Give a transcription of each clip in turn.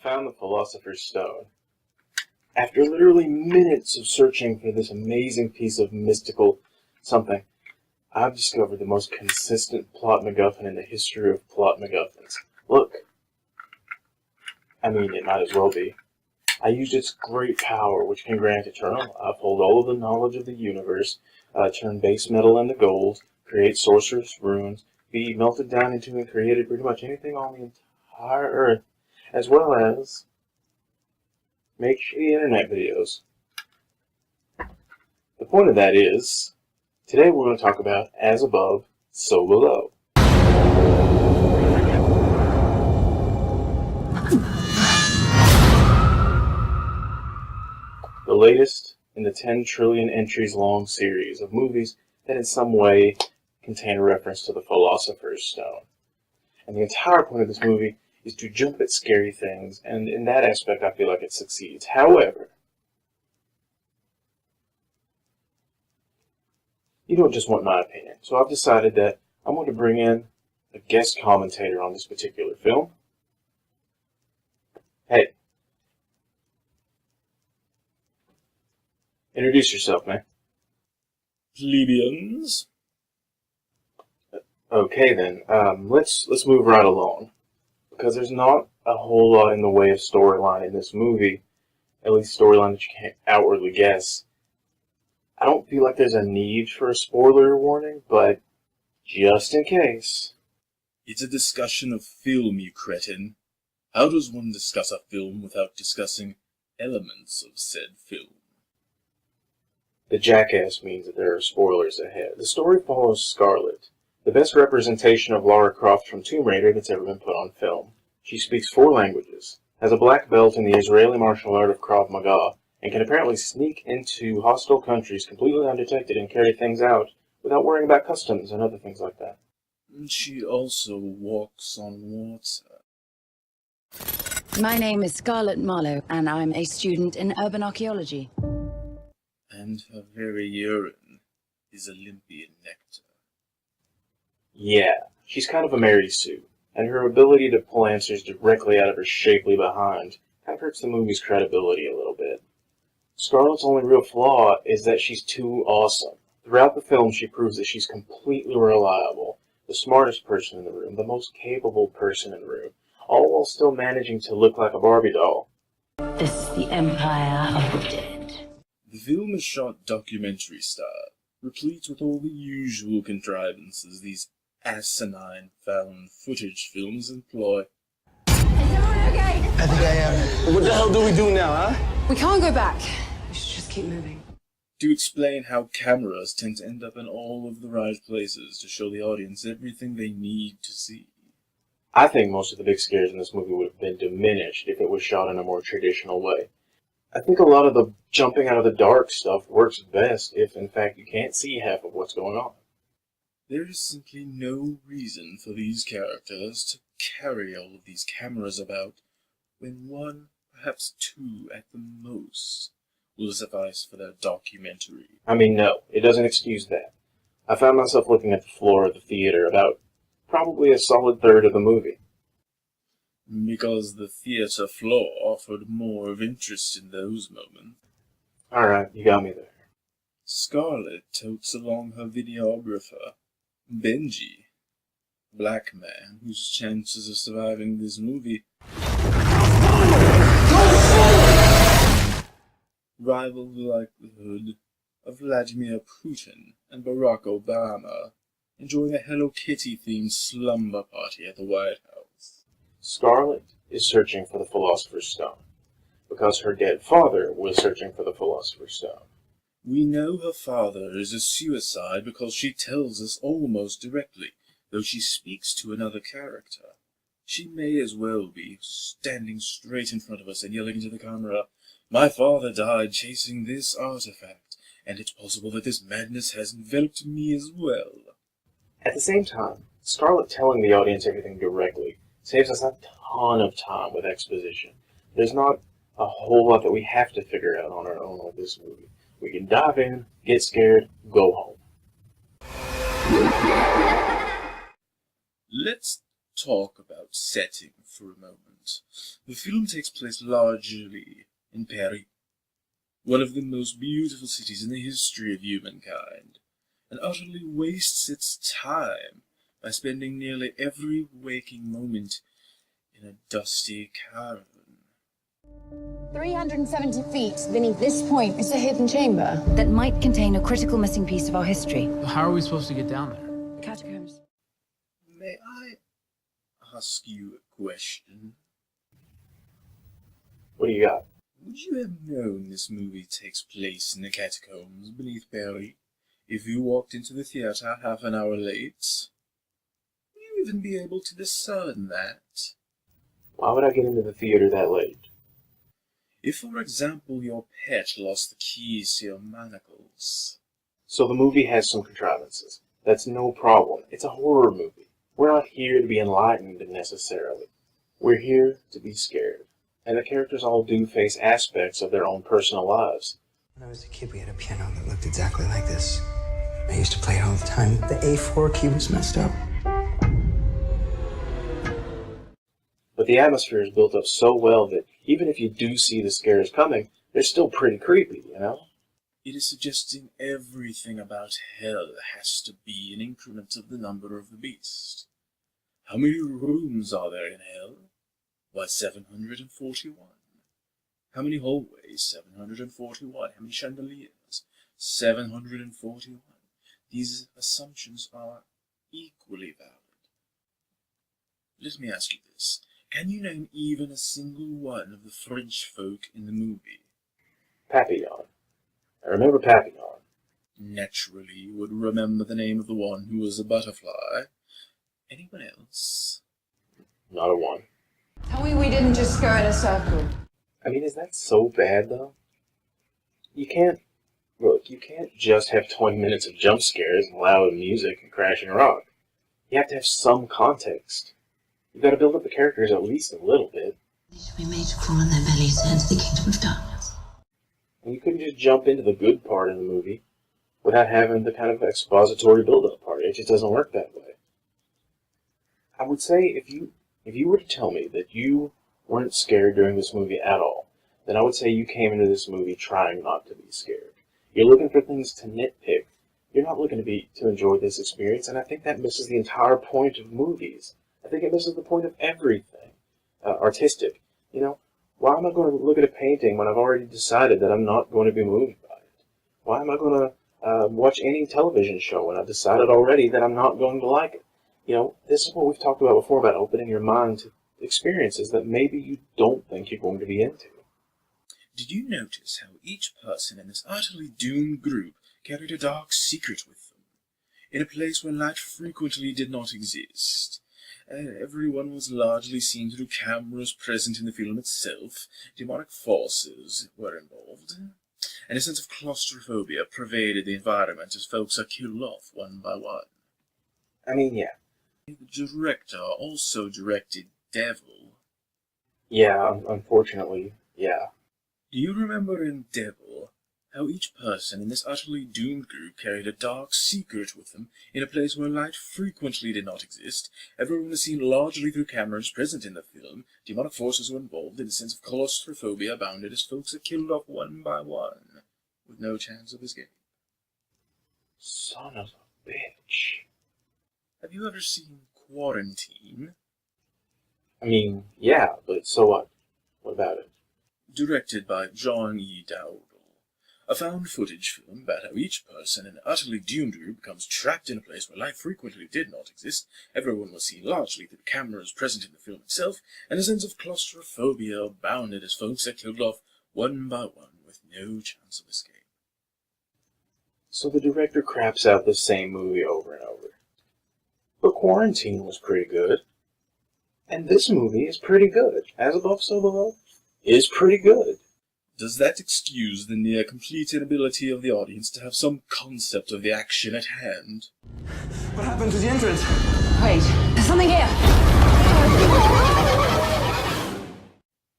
found the Philosopher's Stone. After literally minutes of searching for this amazing piece of mystical something, I've discovered the most consistent plot MacGuffin in the history of plot MacGuffins. Look. I mean, it might as well be. I used its great power, which can grant eternal, uphold all of the knowledge of the universe, turn base metal into gold, create sorcerous runes, be melted down into and created pretty much anything on the entire Earth, as well as make shitty internet videos. The point of that is, today we're going to talk about As Above, So Below. The latest in the 10 trillion entries long series of movies that in some way contain a reference to the Philosopher's Stone. And the entire point of this movie is to jump at scary things, and in that aspect I feel like it succeeds. However, you don't just want my opinion, so I've decided that I'm going to bring in a guest commentator on this particular film. Hey. Introduce yourself, man. Plebeians. Okay then, let's move right along. Because there's not a whole lot in the way of storyline in this movie, at least storyline that you can't outwardly guess. I don't feel like there's a need for a spoiler warning, but just in case. It's a discussion of film, you cretin. How does one discuss a film without discussing elements of said film? The jackass means that there are spoilers ahead. The story follows Scarlet, the best representation of Lara Croft from Tomb Raider that's ever been put on film. She speaks 4 languages, has a black belt in the Israeli martial art of Krav Maga, and can apparently sneak into hostile countries completely undetected and carry things out without worrying about customs and other things like that. She also walks on water. My name is Scarlett Marlowe, and I'm a student in urban archaeology. And her very urine is Olympian nectar. Yeah, she's kind of a Mary Sue, and her ability to pull answers directly out of her shapely behind kind of hurts the movie's credibility a little bit. Scarlett's only real flaw is that she's too awesome. Throughout the film, she proves that she's completely reliable, the smartest person in the room, the most capable person in the room, all while still managing to look like a Barbie doll. This is the Empire of the Dead. The film is shot documentary style, replete with all the usual contrivances these asinine found footage films employ. Is everyone okay? I think I am. What the hell do we do now, huh? We can't go back. We should just keep moving. To explain how cameras tend to end up in all of the right places to show the audience everything they need to see. I think most of the big scares in this movie would have been diminished if it was shot in a more traditional way. I think a lot of the jumping out of the dark stuff works best if, in fact, you can't see half of what's going on. There is simply no reason for these characters to carry all of these cameras about when 1, perhaps 2 at the most, will suffice for their documentary. I mean, no, it doesn't excuse that. I found myself looking at the floor of the theater about probably a solid third of the movie. Because the theater floor offered more of interest in those moments. Alright, you got me there. Scarlett totes along her videographer, Benji, a black man whose chances of surviving this movie rival the likelihood of Vladimir Putin and Barack Obama enjoying a Hello Kitty-themed slumber party at the White House. Scarlett is searching for the Philosopher's Stone, because her dead father was searching for the Philosopher's Stone. We know her father is a suicide because she tells us almost directly, though she speaks to another character. She may as well be standing straight in front of us and yelling into the camera, "My father died chasing this artifact, and it's possible that this madness has enveloped me as well." At the same time, Scarlett telling the audience everything directly saves us a ton of time with exposition. There's not a whole lot that we have to figure out on our own with this movie. We can dive in, get scared, go home. Let's talk about setting for a moment. The film takes place largely in Paris, one of the most beautiful cities in the history of humankind, and utterly wastes its time by spending nearly every waking moment in a dusty caravan. 370 feet beneath this point is a hidden chamber that might contain a critical missing piece of our history. How are we supposed to get down there? Catacombs. May I ask you a question? What do you got? Would you have known this movie takes place in the catacombs beneath Paris if you walked into the theater half an hour late? Would you even be able to discern that? Why would I get into the theater that late? If, for example, your pet lost the keys to your manacles. So the movie has some contrivances. That's no problem. It's a horror movie. We're not here to be enlightened necessarily. We're here to be scared. And the characters all do face aspects of their own personal lives. When I was a kid, we had a piano that looked exactly like this. I used to play it all the time. The A4 key was messed up. But the atmosphere is built up so well that even if you do see the scares coming, they're still pretty creepy, you know? It is suggesting everything about hell has to be an increment of the number of the beast. How many rooms are there in hell? Why, 741. How many hallways? 741. How many chandeliers? 741. These assumptions are equally valid. Let me ask you this. Can you name even a single one of the French folk in the movie? Papillon. I remember Papillon. Naturally, you would remember the name of the one who was a butterfly. Anyone else? Not a one. Tell me we didn't just go in a circle. I mean, is that so bad, though? You can't just have 20 minutes of jump scares and loud music and crashing rock. You have to have some context. You've got to build up the characters at least a little bit. They should be made to crawl on their bellies to enter the kingdom of darkness. And you couldn't just jump into the good part of the movie without having the kind of expository build-up part. It just doesn't work that way. I would say if you were to tell me that you weren't scared during this movie at all, then I would say you came into this movie trying not to be scared. You're looking for things to nitpick. You're not looking to enjoy this experience, and I think that misses the entire point of movies. I think it misses the point of everything. Artistic. You know, why am I going to look at a painting when I've already decided that I'm not going to be moved by it? Why am I going to watch any television show when I've decided already that I'm not going to like it? You know, this is what we've talked about before, about opening your mind to experiences that maybe you don't think you're going to be into. Did you notice how each person in this utterly doomed group carried a dark secret with them, in a place where light frequently did not exist? Everyone was largely seen through cameras present in the film itself. Demonic forces were involved, and a sense of claustrophobia pervaded the environment as folks are killed off one by one. I mean, yeah. The director also directed Devil. Yeah, unfortunately, yeah. Do you remember in Devil how each person in this utterly doomed group carried a dark secret with them in a place where light frequently did not exist? Everyone was seen largely through cameras present in the film. Demonic forces were involved, and a sense of claustrophobia abounded as folks are killed off one by one, with no chance of escape. Son of a bitch. Have you ever seen Quarantine? I mean, yeah, but so what? What about it? Directed by John Dowdle. A found footage film about how each person in an utterly doomed group becomes trapped in a place where life frequently did not exist. Everyone was seen largely through cameras present in the film itself, and a sense of claustrophobia abounded as folks are killed off one by one with no chance of escape. So the director craps out the same movie over and over. But Quarantine was pretty good. And this movie is pretty good. As Above, So Below is pretty good. Does that excuse the near-complete inability of the audience to have some concept of the action at hand? What happened to the entrance? Wait, there's something here.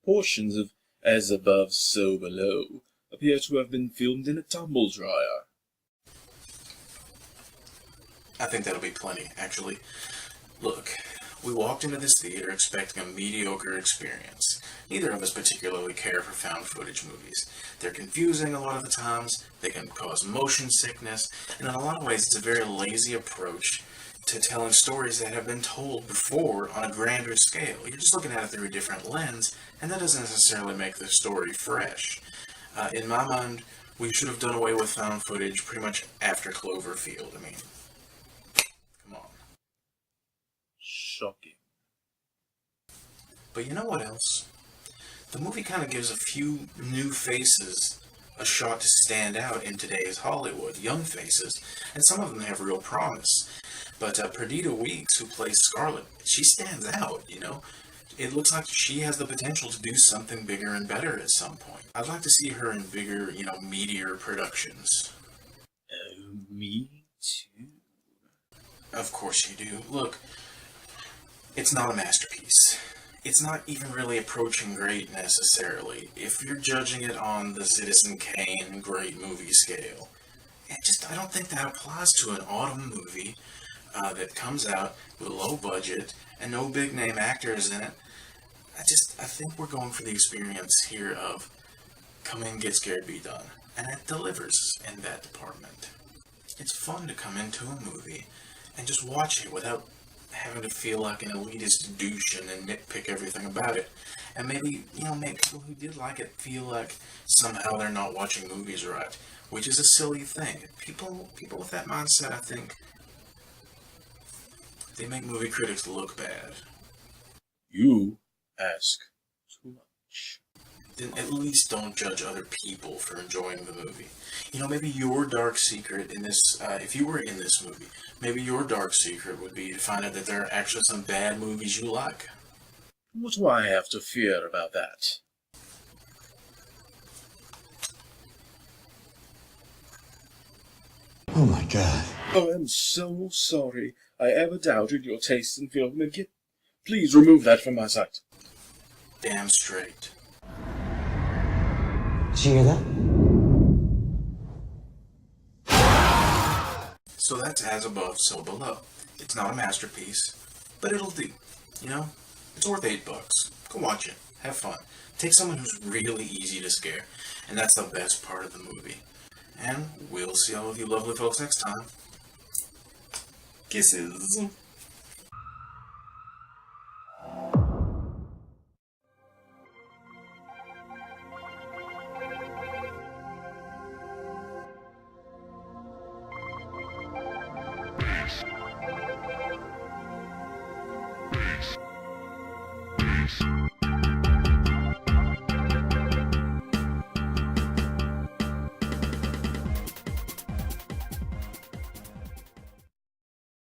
Portions of As Above, So Below appear to have been filmed in a tumble dryer. I think that'll be plenty, actually. Look, We walked into this theater expecting a mediocre experience. Neither of us particularly care for found footage movies. They're confusing a lot of the times, they can cause motion sickness, and in a lot of ways it's a very lazy approach to telling stories that have been told before on a grander scale. You're just looking at it through a different lens, and that doesn't necessarily make the story fresh. In my mind, we should have done away with found footage pretty much after Cloverfield. I mean, come on. Shocking. But you know what else? The movie kind of gives a few new faces a shot to stand out in today's Hollywood. Young faces, and some of them have real promise. But Perdita Weeks, who plays Scarlet, she stands out, you know? It looks like she has the potential to do something bigger and better at some point. I'd like to see her in bigger, meatier productions. Me too. Of course you do. Look, it's not a masterpiece. It's not even really approaching great necessarily. If you're judging it on the Citizen Kane great movie scale, I don't think that applies to an autumn movie that comes out with a low budget and no big name actors in it. I think we're going for the experience here of come in, get scared, be done. And it delivers in that department. It's fun to come into a movie and just watch it without having to feel like an elitist douche and then nitpick everything about it. And maybe people who did like it feel like somehow they're not watching movies right, which is a silly thing. People with that mindset, I think, they make movie critics look bad. You ask too much. Then at least don't judge other people for enjoying the movie. Maybe your dark secret in this, if you were in this movie, maybe your dark secret would be to find out that there are actually some bad movies you like. What do I have to fear about that? Oh my god. Oh, I'm so sorry I ever doubted your taste in filmmaking. Please remove that from my sight. Damn straight. Did you hear that? So that's As Above, So Below. It's not a masterpiece, but it'll do. It's worth $8. Go watch it. Have fun. Take someone who's really easy to scare, and that's the best part of the movie. And we'll see all of you lovely folks next time. Kisses. Peace.